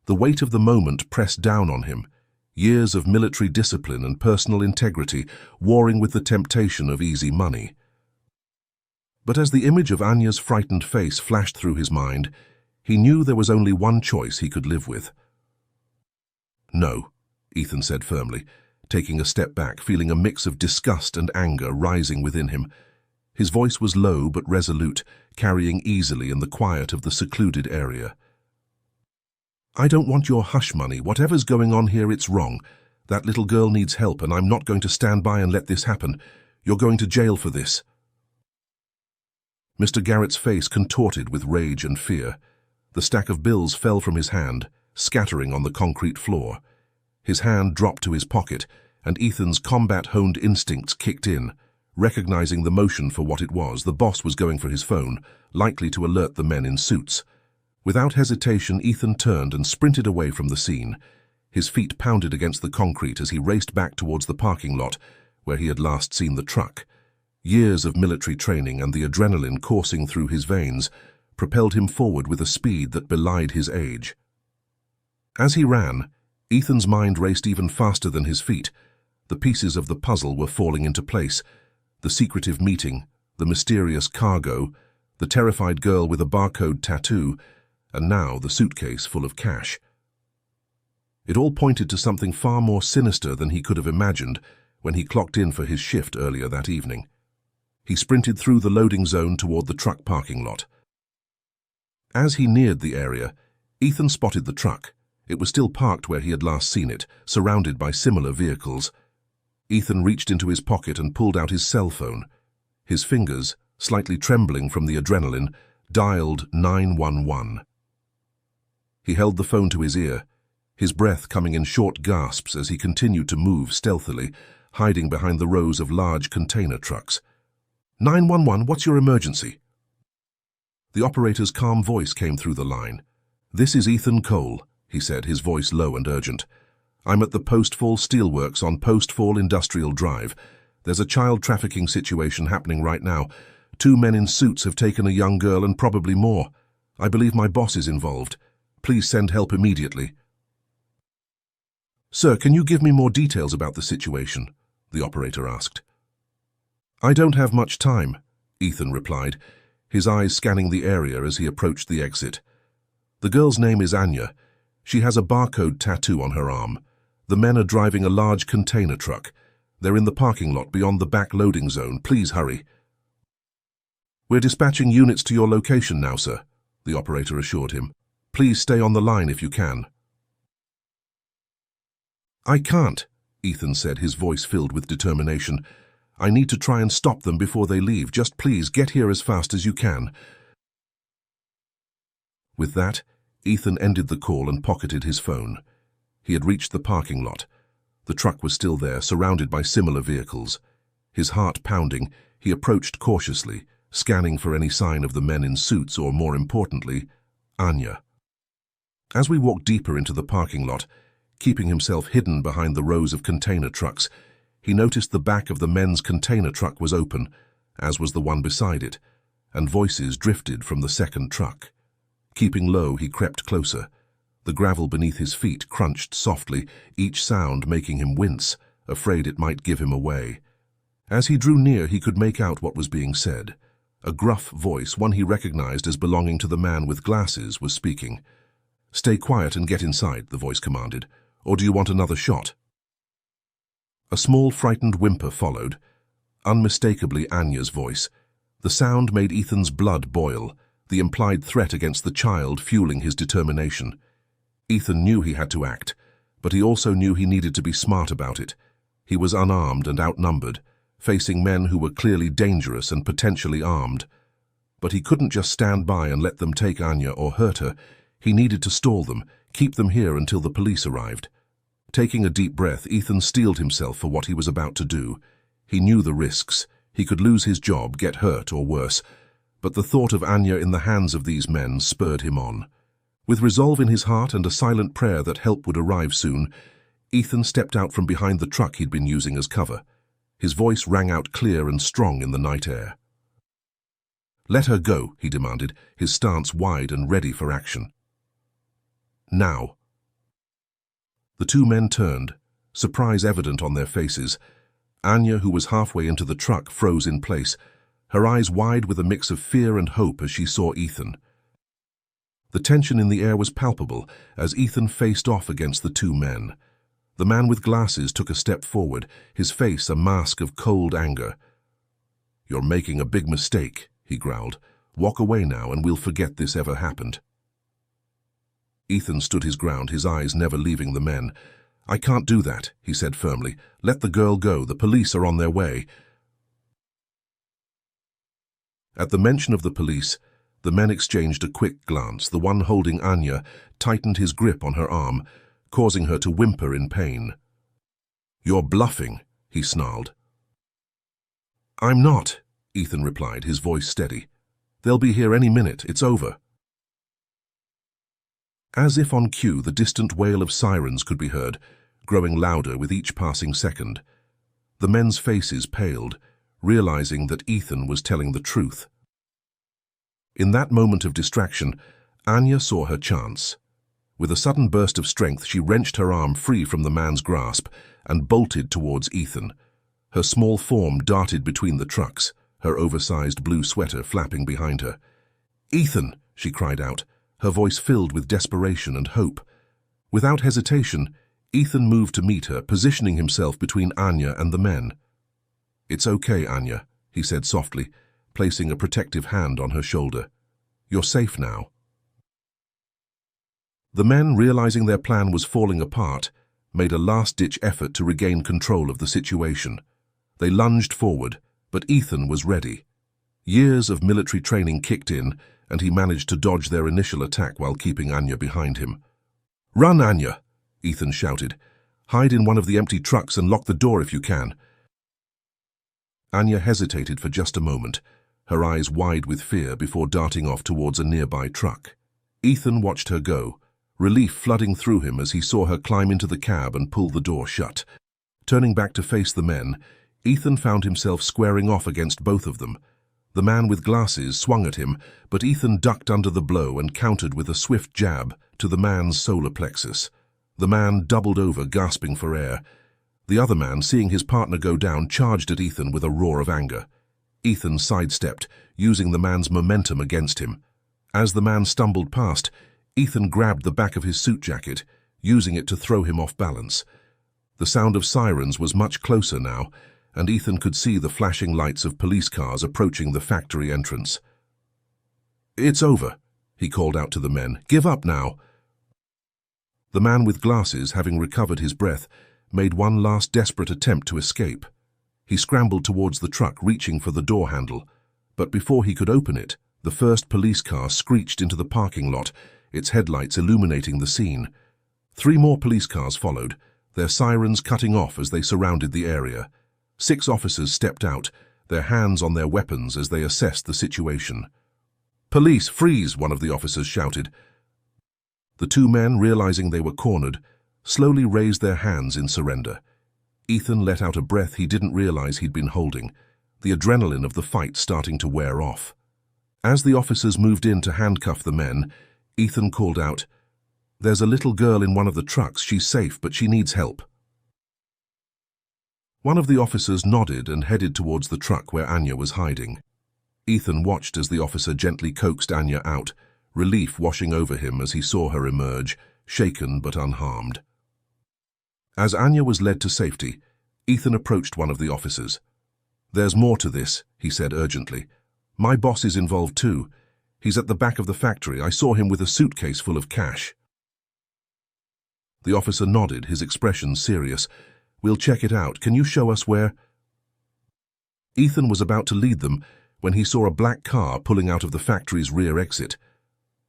The weight of the moment pressed down on him, years of military discipline and personal integrity warring with the temptation of easy money. But as the image of Anya's frightened face flashed through his mind, he knew there was only one choice he could live with. "No," Ethan said firmly, taking a step back, feeling a mix of disgust and anger rising within him. His voice was low but resolute, carrying easily in the quiet of the secluded area. "I don't want your hush money. Whatever's going on here, it's wrong. That little girl needs help, and I'm not going to stand by and let this happen. You're going to jail for this." Mr. Garrett's face contorted with rage and fear. The stack of bills fell from his hand, scattering on the concrete floor. His hand dropped to his pocket, and Ethan's combat-honed instincts kicked in. Recognizing the motion for what it was, the boss was going for his phone, likely to alert the men in suits. Without hesitation, Ethan turned and sprinted away from the scene. His feet pounded against the concrete as he raced back towards the parking lot, where he had last seen the truck. Years of military training and the adrenaline coursing through his veins propelled him forward with a speed that belied his age. As he ran, Ethan's mind raced even faster than his feet. The pieces of the puzzle were falling into place. The secretive meeting, the mysterious cargo, the terrified girl with a barcode tattoo, and now the suitcase full of cash. It all pointed to something far more sinister than he could have imagined when he clocked in for his shift earlier that evening. He sprinted through the loading zone toward the truck parking lot. As he neared the area, Ethan spotted the truck. It was still parked where he had last seen it, surrounded by similar vehicles. Ethan reached into his pocket and pulled out his cell phone. His fingers, slightly trembling from the adrenaline, dialed 911. He held the phone to his ear, his breath coming in short gasps as he continued to move stealthily, hiding behind the rows of large container trucks. 911, what's your emergency? The operator's calm voice came through the line. "This is Ethan Cole," he said, his voice low and urgent. "I'm at the Postfall Steelworks on Postfall Industrial Drive. There's a child trafficking situation happening right now. 2 men in suits have taken a young girl and probably more. I believe my boss is involved. Please send help immediately." "Sir, can you give me more details about the situation?" the operator asked. "I don't have much time," Ethan replied, his eyes scanning the area as he approached the exit. "The girl's name is Anya. She has a barcode tattoo on her arm. The men are driving a large container truck. They're in the parking lot beyond the back loading zone. Please hurry." "We're dispatching units to your location now, sir," the operator assured him. "Please stay on the line if you can." "I can't," Ethan said, his voice filled with determination. "I need to try and stop them before they leave. Just please get here as fast as you can." With that, Ethan ended the call and pocketed his phone. He had reached the parking lot. The truck was still there, surrounded by similar vehicles. His heart pounding, he approached cautiously, scanning for any sign of the men in suits or, more importantly, Anya. As we walked deeper into the parking lot, keeping himself hidden behind the rows of container trucks, he noticed the back of the men's container truck was open, as was the one beside it, and voices drifted from the second truck. Keeping low, he crept closer. The gravel beneath his feet crunched softly, each sound making him wince, afraid it might give him away. As he drew near, he could make out what was being said. A gruff voice, one he recognized as belonging to the man with glasses, was speaking. "Stay quiet and get inside," the voice commanded. "Or do you want another shot?" A small, frightened whimper followed, unmistakably Anya's voice. The sound made Ethan's blood boil, the implied threat against the child fueling his determination. Ethan knew he had to act, but he also knew he needed to be smart about it. He was unarmed and outnumbered, facing men who were clearly dangerous and potentially armed. But he couldn't just stand by and let them take Anya or hurt her. He needed to stall them, keep them here until the police arrived. Taking a deep breath, Ethan steeled himself for what he was about to do. He knew the risks. He could lose his job, get hurt, or worse. But the thought of Anya in the hands of these men spurred him on. With resolve in his heart and a silent prayer that help would arrive soon, Ethan stepped out from behind the truck he'd been using as cover. His voice rang out clear and strong in the night air. "Let her go," he demanded, his stance wide and ready for action. "Now." The 2 men turned, surprise evident on their faces. Anya, who was halfway into the truck, froze in place, her eyes wide with a mix of fear and hope as she saw Ethan. The tension in the air was palpable as Ethan faced off against the 2 men. The man with glasses took a step forward, his face a mask of cold anger. "You're making a big mistake," he growled. "Walk away now and we'll forget this ever happened." Ethan stood his ground, his eyes never leaving the men. "I can't do that," he said firmly. "Let the girl go. The police are on their way." At the mention of the police, the men exchanged a quick glance. The one holding Anya tightened his grip on her arm, causing her to whimper in pain. "You're bluffing," he snarled. "I'm not," Ethan replied, his voice steady. "They'll be here any minute. It's over." As if on cue, the distant wail of sirens could be heard, growing louder with each passing second. The men's faces paled, realizing that Ethan was telling the truth. In that moment of distraction, Anya saw her chance. With a sudden burst of strength, she wrenched her arm free from the man's grasp and bolted towards Ethan. Her small form darted between the trucks, her oversized blue sweater flapping behind her. "Ethan!" she cried out, her voice filled with desperation and hope. Without hesitation, Ethan moved to meet her, positioning himself between Anya and the men. "It's okay, Anya," he said softly, placing a protective hand on her shoulder. "You're safe now." The men, realizing their plan was falling apart, made a last-ditch effort to regain control of the situation. They lunged forward, but Ethan was ready. Years of military training kicked in, and he managed to dodge their initial attack while keeping Anya behind him. "Run, Anya!" Ethan shouted. "Hide in one of the empty trucks and lock the door if you can." Anya hesitated for just a moment, her eyes wide with fear before darting off towards a nearby truck. Ethan watched her go, relief flooding through him as he saw her climb into the cab and pull the door shut. Turning back to face the men, Ethan found himself squaring off against both of them. The man with glasses swung at him, but Ethan ducked under the blow and countered with a swift jab to the man's solar plexus. The man doubled over, gasping for air. The other man, seeing his partner go down, charged at Ethan with a roar of anger. Ethan sidestepped, using the man's momentum against him. As the man stumbled past, Ethan grabbed the back of his suit jacket, using it to throw him off balance. The sound of sirens was much closer now, and Ethan could see the flashing lights of police cars approaching the factory entrance. "It's over," he called out to the men. "Give up now." The man with glasses, having recovered his breath, made one last desperate attempt to escape. He scrambled towards the truck, reaching for the door handle, but before he could open it, the first police car screeched into the parking lot, its headlights illuminating the scene. 3 more police cars followed, their sirens cutting off as they surrounded the area. 6 officers stepped out, their hands on their weapons as they assessed the situation. "Police, freeze!" one of the officers shouted. The 2 men, realizing they were cornered, slowly raised their hands in surrender. Ethan let out a breath he didn't realize he'd been holding, the adrenaline of the fight starting to wear off. As the officers moved in to handcuff the men, Ethan called out, "There's a little girl in one of the trucks. She's safe, but she needs help." One of the officers nodded and headed towards the truck where Anya was hiding. Ethan watched as the officer gently coaxed Anya out, relief washing over him as he saw her emerge, shaken but unharmed. As Anya was led to safety, Ethan approached one of the officers. "There's more to this," he said urgently. "My boss is involved too. He's at the back of the factory. I saw him with a suitcase full of cash." The officer nodded, his expression serious. "We'll check it out. Can you show us where?" Ethan was about to lead them when he saw a black car pulling out of the factory's rear exit.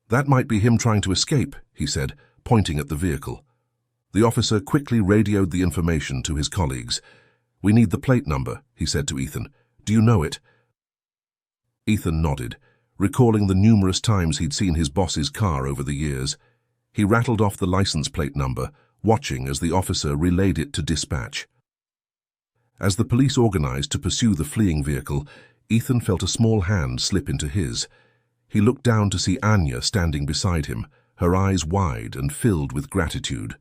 "That might be him trying to escape," he said, pointing at the vehicle. The officer quickly radioed the information to his colleagues. "We need the plate number," he said to Ethan. "Do you know it?" Ethan nodded, recalling the numerous times he'd seen his boss's car over the years. He rattled off the license plate number, watching as the officer relayed it to dispatch. As the police organized to pursue the fleeing vehicle, Ethan felt a small hand slip into his. He looked down to see Anya standing beside him, her eyes wide and filled with gratitude.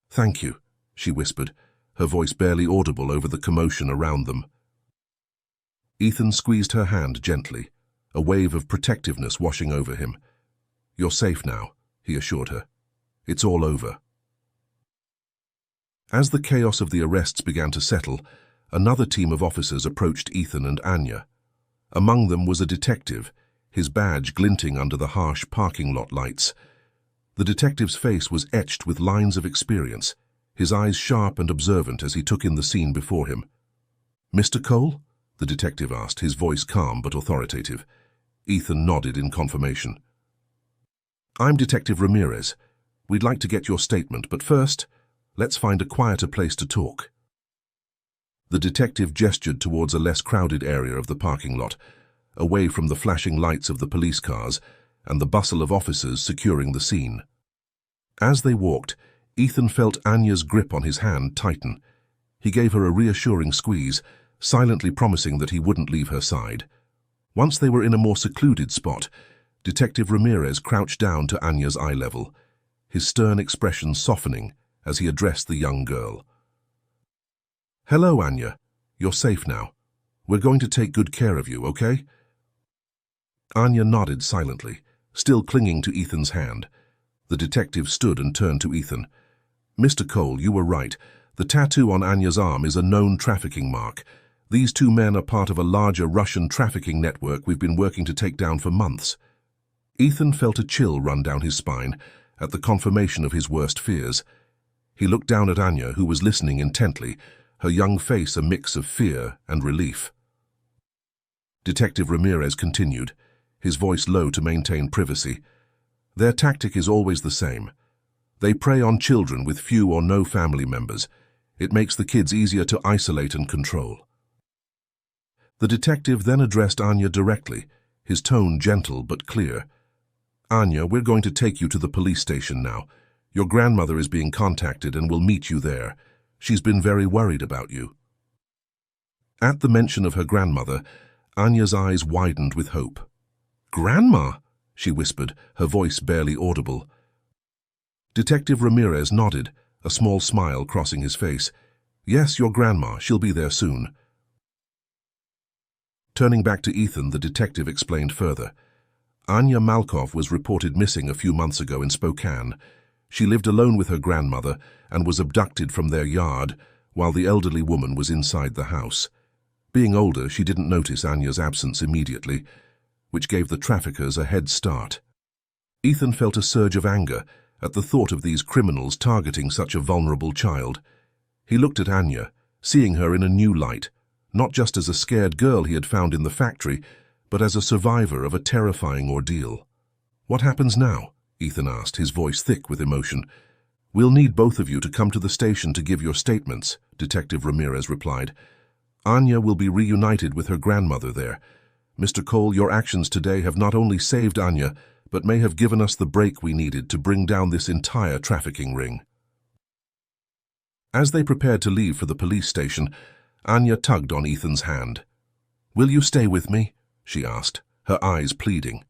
"Thank you," she whispered, her voice barely audible over the commotion around them. Ethan squeezed her hand gently, a wave of protectiveness washing over him. "You're safe now," he assured her. "It's all over." As the chaos of the arrests began to settle, another team of officers approached Ethan and Anya. Among them was a detective, his badge glinting under the harsh parking lot lights. The detective's face was etched with lines of experience, his eyes sharp and observant as he took in the scene before him. "Mr. Cole?" the detective asked, his voice calm but authoritative. Ethan nodded in confirmation. "I'm Detective Ramirez. We'd like to get your statement, but first, let's find a quieter place to talk." The detective gestured towards a less crowded area of the parking lot, away from the flashing lights of the police cars and the bustle of officers securing the scene. As they walked, Ethan felt Anya's grip on his hand tighten. He gave her a reassuring squeeze, silently promising that he wouldn't leave her side. Once they were in a more secluded spot, Detective Ramirez crouched down to Anya's eye level, his stern expression softening as he addressed the young girl. "Hello, Anya. You're safe now. We're going to take good care of you, okay?" Anya nodded silently, still clinging to Ethan's hand. The detective stood and turned to Ethan. "Mr. Cole, you were right. The tattoo on Anya's arm is a known trafficking mark. These 2 men are part of a larger Russian trafficking network we've been working to take down for months." Ethan felt a chill run down his spine at the confirmation of his worst fears. He looked down at Anya, who was listening intently, her young face a mix of fear and relief. Detective Ramirez continued, his voice low to maintain privacy. "Their tactic is always the same. They prey on children with few or no family members. It makes the kids easier to isolate and control. The detective then addressed Anya directly, his tone gentle but clear. "Anya, we're going to take you to the police station now. Your grandmother is being contacted and will meet you there. She's been very worried about you." At the mention of her grandmother, Anya's eyes widened with hope. "Grandma?" she whispered, her voice barely audible. Detective Ramirez nodded, a small smile crossing his face. "Yes, your grandma. She'll be there soon." Turning back to Ethan, the detective explained further. Anya Malkov was reported missing a few months ago in Spokane. She lived alone with her grandmother and was abducted from their yard while the elderly woman was inside the house. Being older, she didn't notice Anya's absence immediately, which gave the traffickers a head start. Ethan felt a surge of anger at the thought of these criminals targeting such a vulnerable child. He looked at Anya, seeing her in a new light, not just as a scared girl he had found in the factory, but as a survivor of a terrifying ordeal. "What happens now?" Ethan asked, his voice thick with emotion. "We'll need both of you to come to the station to give your statements," Detective Ramirez replied. "Anya will be reunited with her grandmother there. Mr. Cole, your actions today have not only saved Anya, but may have given us the break we needed to bring down this entire trafficking ring." As they prepared to leave for the police station, Anya tugged on Ethan's hand. "Will you stay with me?" she asked, her eyes pleading.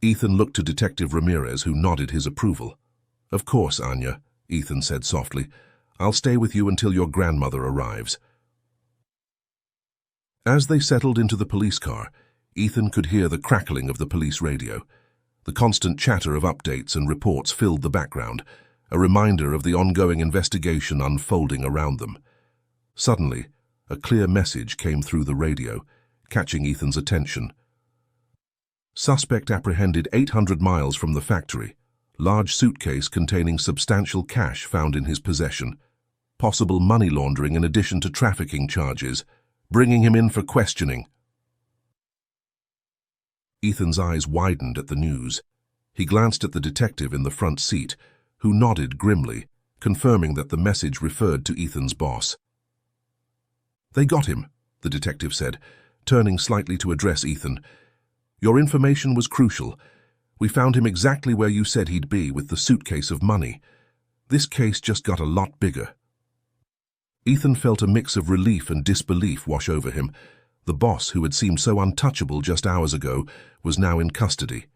Ethan looked to Detective Ramirez, who nodded his approval. "Of course, Anya," Ethan said softly. "I'll stay with you until your grandmother arrives." As they settled into the police car, Ethan could hear the crackling of the police radio. The constant chatter of updates and reports filled the background, a reminder of the ongoing investigation unfolding around them. Suddenly, a clear message came through the radio, catching Ethan's attention. "Suspect apprehended 800 miles from the factory. Large suitcase containing substantial cash found in his possession. Possible money laundering in addition to trafficking charges. Bringing him in for questioning." Ethan's eyes widened at the news. He glanced at the detective in the front seat, who nodded grimly, confirming that the message referred to Ethan's boss. "They got him," the detective said, turning slightly to address Ethan. "Your information was crucial. We found him exactly where you said he'd be with the suitcase of money. This case just got a lot bigger." Ethan felt a mix of relief and disbelief wash over him. The boss, who had seemed so untouchable just hours ago, was now in custody.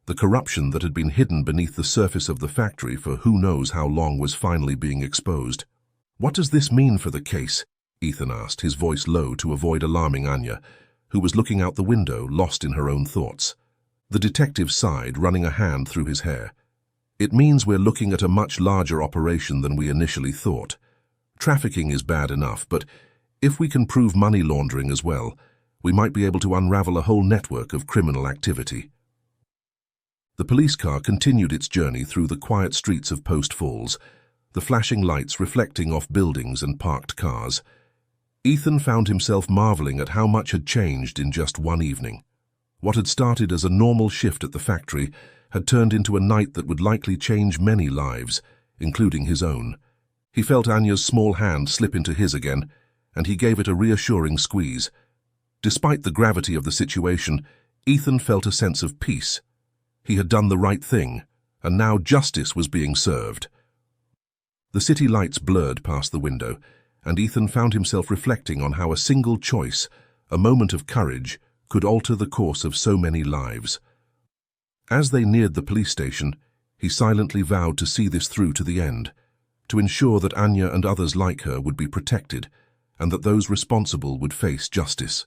The corruption that had been hidden beneath the surface of the factory for who knows how long was finally being exposed. "What does this mean for the case?" Ethan asked, his voice low to avoid alarming Anya, who was looking out the window, lost in her own thoughts. The detective sighed, running a hand through his hair. "It means we're looking at a much larger operation than we initially thought. Trafficking is bad enough, but if we can prove money laundering as well, we might be able to unravel a whole network of criminal activity." The police car continued its journey through the quiet streets of Post Falls, the flashing lights reflecting off buildings and parked cars. Ethan found himself marveling at how much had changed in just one evening. What had started as a normal shift at the factory had turned into a night that would likely change many lives, including his own. He felt Anya's small hand slip into his again, and he gave it a reassuring squeeze. Despite the gravity of the situation, Ethan felt a sense of peace. He had done the right thing, and now justice was being served. The city lights blurred past the window, and Ethan found himself reflecting on how a single choice, a moment of courage, could alter the course of so many lives. As they neared the police station, he silently vowed to see this through to the end, to ensure that Anya and others like her would be protected, and that those responsible would face justice.